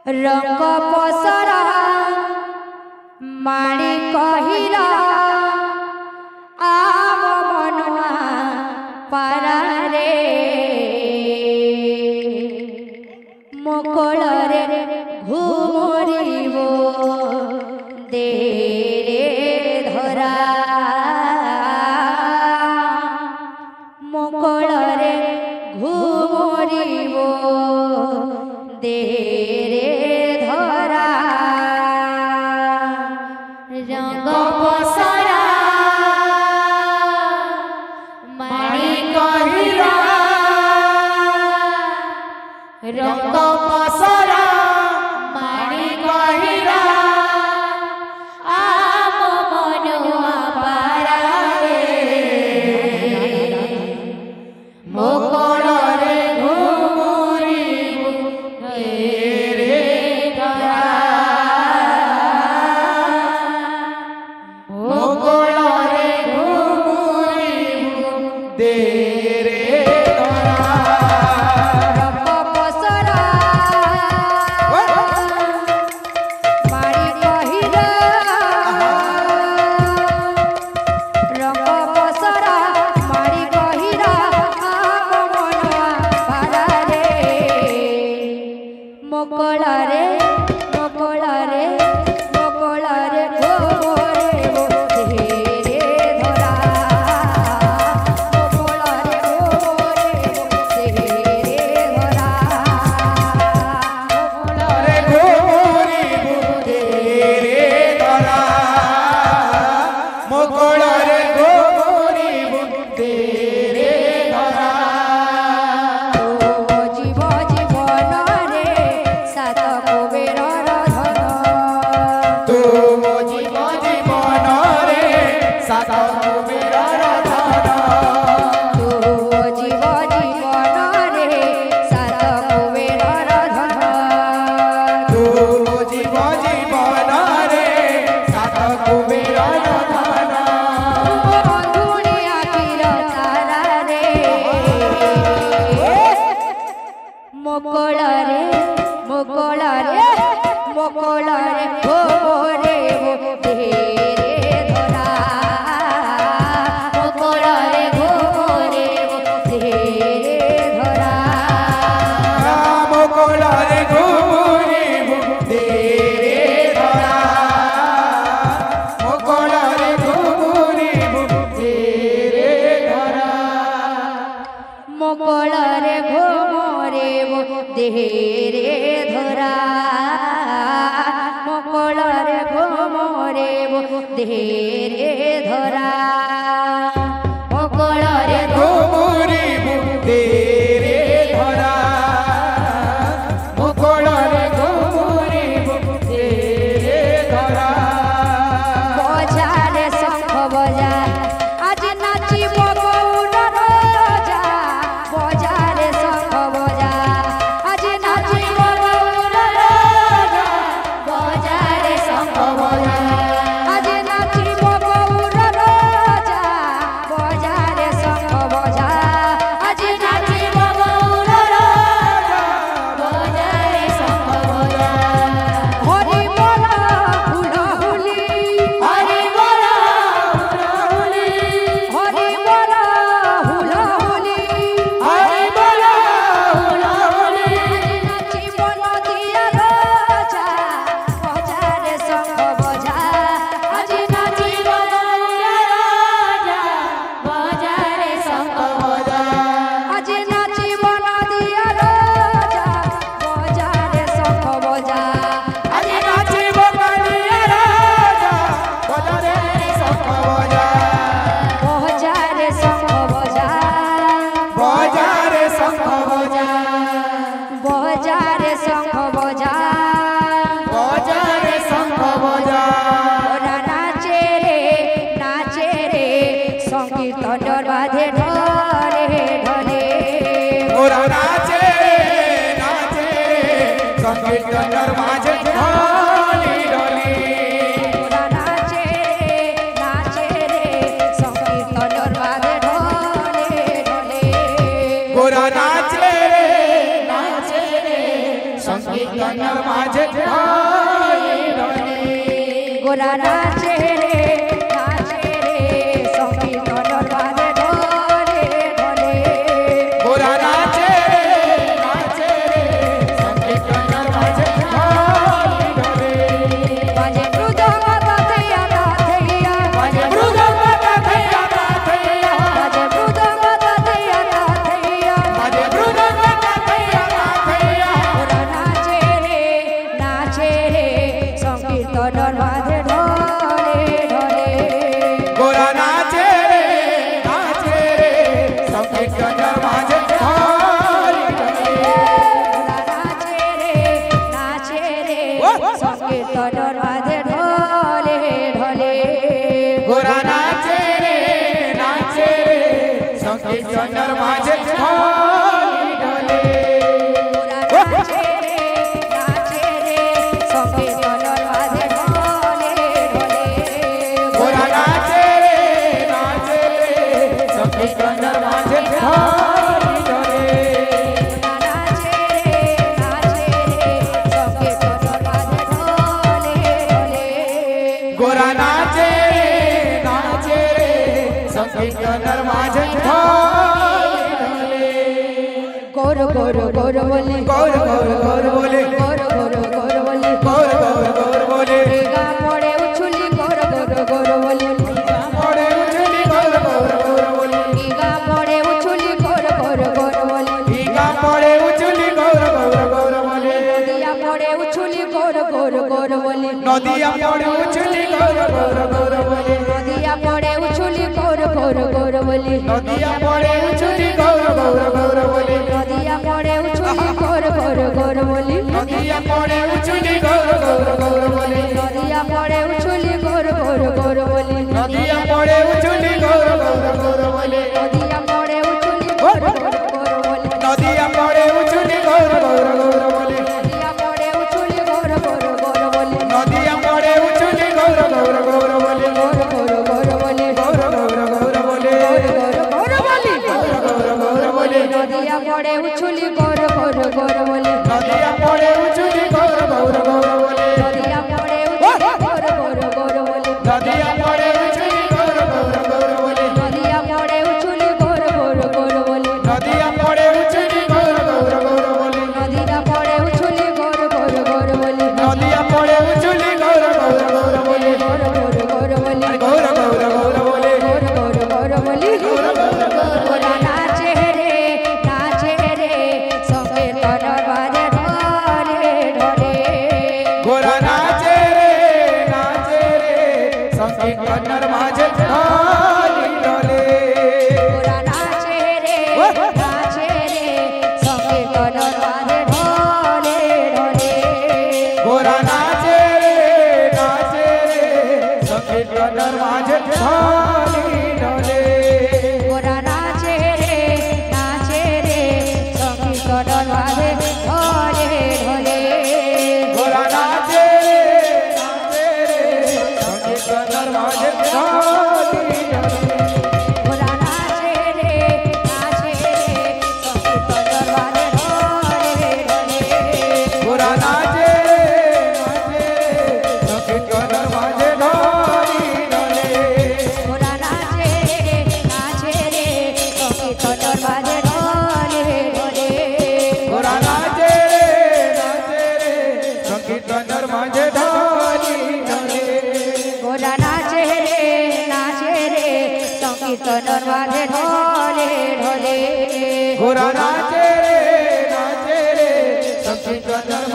रंग पसरा माड़ी कहिरा आम मनुआ पारा रे मोकल रे घुमरिबो दे रे धरा मोकल रे घुमरिबो दे रे धरा रंग पसरा माड़ी कहिरा रंग पसरा माड़ी कहिरा आम मनुआ पारा रे मोकल रे घुमरिबो दे रे धरा मोकल रे घुमरिबो दे रे धरा रंग पसरा माड़ी कहिरा रंग पसरा माड़ी कहिरा आम मनुआ पारा रे मोकल रे मोकल रे मोकल रे घुमरिबो दे रे धरा मोकल रे घुमरिबो दे रे धरा मोकल रे घुमरिबो दे रे धरा मोकल रे घुमरिबो दे रे धरा जीव जीवन रे सात कुबेरर धन तू मो जीव जीवन रे सात कुबेरर धन तू जीव जीवन रे सात कुबेरर धन तू मो जीव जीवन रे सात कुबेरर धन बंधुणी आखिर तारा रे मोकल रे मोकल रे मोकल रे घुमरिबो दे रे धरा मोकल रे घुमरिबो दे रे धरा मोकल रे घुमरिबो दे रे धरा मोकल रे घुमरिबो दे रे धरा मोकल रे घुमरिबो दे रे धरा मोकल रे घुमरिबो दे रे धरा मोकल रे घुमरिबो दे रे धरा मोकल रे घुमरिबो दे रे धरा बजा रे शंख बजा आज नाचिब गौर राजा बजा रे शंख बजा आज नाचिब गौर राजा बजा रे शंख बजा आज नाचिब गौर राजा बजा रे शंख बजा आज नाचिब गौर राजा बजा रे शंख बजा हरि बोल हुलहुली हरि बोल हुलहुली हरि बोल हुलहुली हरि बोल हुलहुली नाची बोल दिया राजा बजा रे शंख बजा आज नाची बोल दिया राजा बजा रे शंख बजा आज नाची बोल दिया राजा बजा रे शंख बजा आज नाची बोल दिया राजा बजा रे शंख बजा बजा रे शंख बजा बजा रे शंख बजा बजा रे शंख बजा बजा रे शंख बजा ओरा नाचे रे संकीर्तन बाधे ढले ढले ओरा नाचे संकीर्तन माझे ढोली ढोली ओरा नाचे रे संकीर्तन बाधे ढले ढले गोरा नाचे रे संगीत સંકીર્તન માঝে ઢોલે ઢોલે গোরা নাচে রে সংকীর্তন বাজে ঢলে ঢলে গোরা নাচে রে সংকীর্তন মাঝে ঢোলে ঢোলে বাজে মৃদঙ্গ তাথেয়া তাথেয়া বাজে মৃদঙ্গ তাথেয়া তাথেয়া বাজে মৃদঙ্গ তাথেয়া তাথেয়া বাজে মৃদঙ্গ তাথেয়া তাথেয়া গোরা নাচে রে সংকীর্তন বাজে ঢলে ঢলে গোরা নাচে রে সংকীর্তন মাঝে ঢোলে ঢোলে নাচে রে সংকীর্তন বাজে ঢলে ঢলে গোরা নাচে রে সংকীর্তন মাঝে ঢোলে ঢোলে নাচে রে সংকীর্তন বাজে ঢলে ঢলে গোরা নাচে রে সংকীর্তন মাঝে ঢোলে ঢোলে নাচে রে সংকীর্তন বাজে ঢলে ঢলে গোরা নাচে রে সংকীর্তন মাঝে ঢোলে গোর গোর গোর বলি গৌর গৌর গৌর বলে গোর গোর গোর বলি গৌর গৌর গৌর বলে গা পড়ে উছুলি গোর গোর গোর বলি পড়ে উঠলি গৌর গৌর গৌর বলে গা পড়ে উছুলি গোর গোর গোর বলি টিকা পড়ে উঠলি গৌর গৌর গৌর বলে নদিয়া পড়ে উছুলি গোর গোর গোর বলি নদিয়া পড়ে উঠলি গৌর গৌর গৌর বলে নদিয়া পড়ে উছুলি গোর গোর গোর বলি নদিয়া পড়ে উঠলি গৌর গৌর গৌর বলে নদিয়া পড়ে উছুলি গোর গোর গোর বলি নদিয়া পড়ে উঠলি গৌর গৌর গৌর বলে নদিয়া পড়ে উছুলি গোর গোর গোর বলি নদিয়া পড়ে উঠলি গৌর গৌর গৌর বলে নদিয়া পড়ে উছুলি গোর গোর গোর বলি নদিয়া পড়ে উঠলি গৌর গৌর গৌর বলে নদিয়া পড়ে উছুলি গোর গোর গোর বলি নদিয়া পড়ে উঠলি গৌর গৌর গৌর বলে গোর গোর গোর বলি গৌর গৌর গৌর বলে গোর গোর গোর বলি গৌর গৌর গৌর বলে নদিয়া পড়ে উছুলি গোর গোর গোর বলি নদিয়া পড়ে উঠলি গৌর গৌর গৌর বলে নদিয়া পড়ে উছুলি গোর গোর গোর বলি নদিয়া পড়ে উঠলি গৌর গৌর গৌর বলে নদিয়া পড়ে উছুলি গোর গোর গোর বলি নদিয়া পড়ে উঠলি গৌর গৌর গৌর বলে নদিয়া পড়ে উছুলি গোর গোর গোর বলি নদিয়া পড়ে উঠলি গৌর গৌর গৌর বলে গোর গোর গোর বলি গৌর গৌর গৌর বলে গোর গোর গোর বলি গোরা নাচে রে সংকীর্তন বাজে ঢলে ঢলে গোরা নাচে রে সংকীর্তন মাঝে ঢোলে ঢোলে গোরা নাচে রে সংকীর্তন বাজে ঢলে ঢলে গোরা নাচে রে সংকীর্তন মাঝে ঢোলে ঢোলে গোরা নাচে রে সংকীর্তন বাজে ঢলে ঢলে গোরা নাচে রে সংকীর্তন মাঝে ঢোলে ঢোলে গোরা নাচে রে সংকীর্তন বাজে ঢলে ঢলে গোরা নাচে সংকীর্তন মাঝে ঢোলে ঢোলে গোরা নাচে রে সংকীর্তন বাজে ঢলে ঢলে গোরা নাচে রে সংকীর্তন মাঝে ঢোলে ঢোলে গোরা নাচে রে সংকীর্তন বাজে ঢলে ঢলে গোরা নাচে রে সংকীর্তন